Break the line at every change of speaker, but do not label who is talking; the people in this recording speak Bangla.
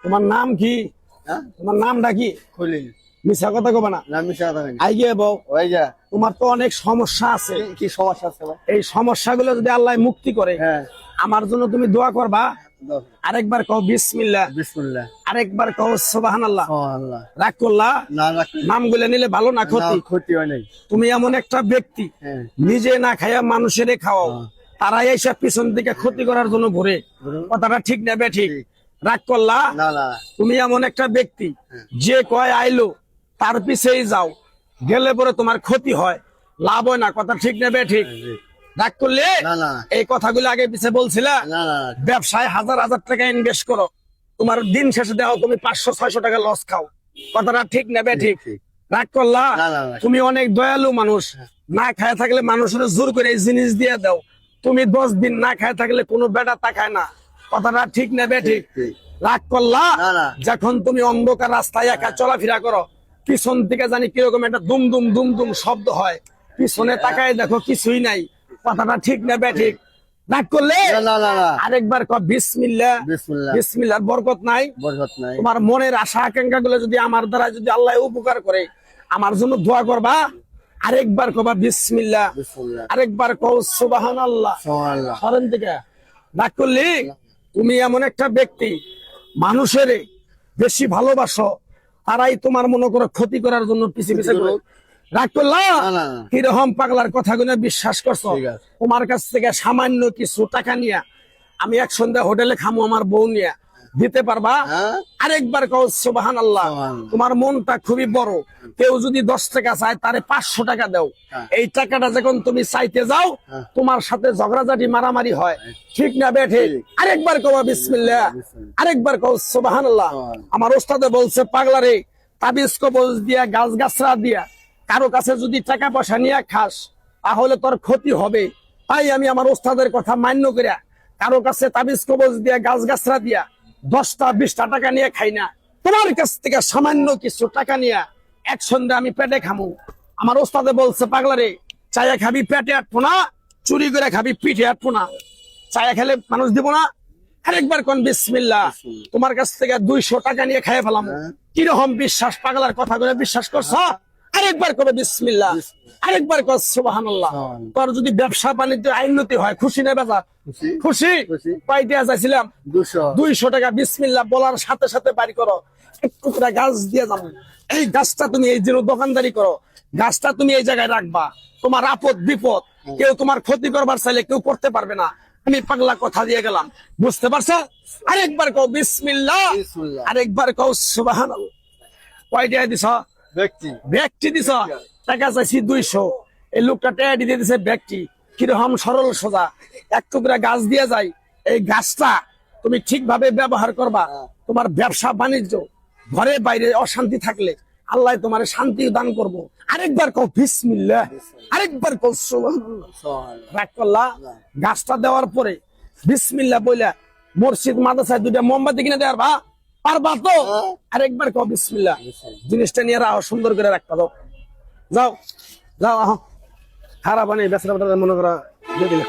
তোমার নাম কি?
হ্যাঁ
তোমার নামটা কি?
খলিল।
মিছা কথা কবা না।
না মিশা কথা
আই গিয়ে বউ,
ওই যা
তোমার তো অনেক সমস্যা আছে।
কি সমস্যা আছে ভাই?
এই সমস্যাগুলো যদি আল্লাহ মুক্তি করে,
হ্যাঁ
আমার জন্য তুমি দোয়া করবা।
দাও।
আরেকবার কও বিসমিল্লাহ,
বিসমিল্লাহ।
আরেকবার কও সুবহানাল্লাহ।
সুবহানাল্লাহ।
রাগ করলা?
না রাখ
নাম গুলো নিলে ভালো না
না,
ক্ষতি?
ক্ষতি হয় নাই।
তুমি এমন একটা ব্যক্তি,
হ্যাঁ
নিজে না খাইয়া মানুষের খাওয়াও,
হ্যাঁ।
তারা এইসব পিছন দিকে ক্ষতি করার জন্য ঘুরে।
ঘুরে।
কথাটা ঠিক না বে ঠিক?
ঠিক।
রাগ করলা?
না না
তুমি এমন একটা ব্যক্তি,
হ্যাঁ।
যে কয় আইলো তার পিছেই যাও, গেলে পরে তোমার ক্ষতি হয়, লাভ হয় না। কথা ঠিক না বে ঠিক?
জি।
রাগ করলে
না না
এই কথাগুলো আগে পিছে বলছিলা।
না না
ব্যবসায় হাজার হাজার টাকা ইনভেস্ট করো, তোমার দিন শেষে দেওয়া তুমি 500-600 টাকা লস খাও। কথাটা ঠিক না বে ঠিক?
ঠিক।
রাগ করলা?
না না না।
তুমি অনেক দয়ালু মানুষ, না খায় থাকলে মানুষের জোর করে এই জিনিস দিয়ে দাও। তুমি 10 দিন না খায় থাকলে কোনো বেটা তাকায় না। কথাটা ঠিক না বে ঠিক?
ঠিক।
রাগ করলা?
না না
যখন তুমি অন্ধকার রাস্তায় একা চলাফেরা করো, পিছন থেকে জানি কিরকম একটা দুম দুম দুম দুম শব্দ হয়, পিছনে তাকায় দেখো কিছুই নাই। কথাটা ঠিক না বে ঠিক? রাগ করলে
না না না না।
আরেকবার কও বিসমিল্লাহ।
বিসমিল্লাহ।
বিসমিল্লাহর বরকত নাই?
বরকত নাই।
তোমার মনের আশা আকাঙ্ক্ষা গুলো যদি আমার দ্বারা যদি আল্লাহ উপকার করে, আমার জন্য দোয়া করবা। আরেকবার কবা বিসমিল্লাহ,
বিসমিল্লাহ।
আরেকবার কও সুবহানাল্লাহ।
সুবহানাল্লাহ।
সরেন থেকে রাগ করলি? তুমি এমন একটা ব্যক্তি, মানুষের বেশি ভালোবাসো, তারাই তোমার মনে করো ক্ষতি করার জন্য পিছে পিছে ঘুরে। রাগ করলা?
না না না।
কিরকম পাগলার কথাগুলো বিশ্বাস করছো?
ঠিক আছে।
তোমার কাছ থেকে সামান্য কিছু টাকা নিয়ে আমি এক সন্ধ্যা হোটেলে খামো আমার বউ নিয়ে, দিতে পারবা?
হ্যাঁ
আরেকবার কও সুবহানাল্লাহ।
সুবহানাল্লাহ।
তোমার মনটা খুবই বড়, কেউ যদি 10 টাকা চায় তারে 500 টাকা দাও।
হ্যাঁ।
এই টাকাটা যখন তুমি চাইতে যাও,
হ্যাঁ।
তোমার সাথে ঝগড়াঝাটি মারামারি হয়। ঠিক না বে ঠিক?
ঠিক।
আরেকবার কও বিসমিল্লাহ,
বিসমিল্লাহ।
আরেকবার কও সুবহানাল্লাহ।
সুবহানাল্লাহ।
আমার ওস্তাদে বলছে পাগলারে, তাবিজ কবজ দিয়া গাছ গাছরা দিয়া কারো কাছে যদি টাকা পয়সা নিয়ে খাস, তাহলে তোর ক্ষতি হবে। তাই আমি আমার ওস্তাদের কথা মান্য করিয়া কারো কাছে তাবিজ কবজ দিয়া গাছ গাছরা দিয়া 10টা-20টা টাকা নিয়ে খাই না। তোমার কাছ থেকে সামান্য কিছু টাকা নিয়ে এক সন্ধ্যা আমি পেটে খামু। আমার ওস্তাদে বলছে পাগলারে, চায়া খাবি পেটে আটবো না, চুরি করে খাবি পিঠে আটবো না। চায়া খেলে মানুষ দিব না? আরেকবার কোন বিসমিল্লাহ।
বিসমিল্লাহ।
তোমার কাছ থেকে 200 টাকা নিয়ে খাইয়ে ফেলাম।
হ্যাঁ।
কিরকম বিশ্বাস, পাগলার কথা করে বিশ্বাস করছো? আরেকবার কবে বিসমিল্লাহ, আরেকবার কর সুবহানাল্লাহ।
সুবহানাল্লাহ।
তোর যদি ব্যবসা বাণিজ্য উন্নতি হয়, খুশি না বেজা?
খুশি।
খুশি?
খুশি।
পাইতে চাইছিলাম
200
200 টাকা। বিসমিল্লাহ বলার সাথে সাথে বাড়ি করো, একটু করে গাছ দিয়ে যাবো। এই গাছটা তুমি এই যে দোকানদারি করো, গাছটা তুমি এই জায়গায় রাখবা। তোমার আপদ বিপদ কেউ তোমার ক্ষতি করবার চাইলে কেউ করতে পারবে না। আমি পাগলা কথা দিয়ে গেলাম, বুঝতে পারছো? আরেকবার কও বিসমিল্লাহ,
বিসমিল্লাহ।
আরেকবার কও সুবহানাল্লাহ। কয়টা দিছ?
ব্যক্তি।
ব্যক্তি দিছ? টাকা চাইছি 200, এই লোকটা টাকা দিয়ে দিছে ব্যক্তি। কিরকম সরল সোজা, এক টুকরা গাছ দিয়ে যায়। এই গাছটা তুমি ঠিকভাবে ব্যবহার করবা, তোমার ব্যবসা বাণিজ্য ঘরে বাইরে অশান্তি থাকলে আল্লাহ তোমার শান্তি দান করবো। আরেকবার কও বিসমিল্লাহ, আরেকবার কও সুবহানাল্লাহ।
সুবহানাল্লাহ।
রাগ করলা? গাছটা দেওয়ার পরে বিসমিল্লাহ বইলা মসজিদ মাদ্রাসায় 2টা মোমবাতি কিনে দেওয়ার পারবা তো? আরেকবার কও বিসমিল্লাহ। জিনিসটা নিয়ে রাখো, সুন্দর করে রাখতে দাও। যাও যাও, আহ খারাপ আনি বেসরা মনে করা দিয়ে দিলে।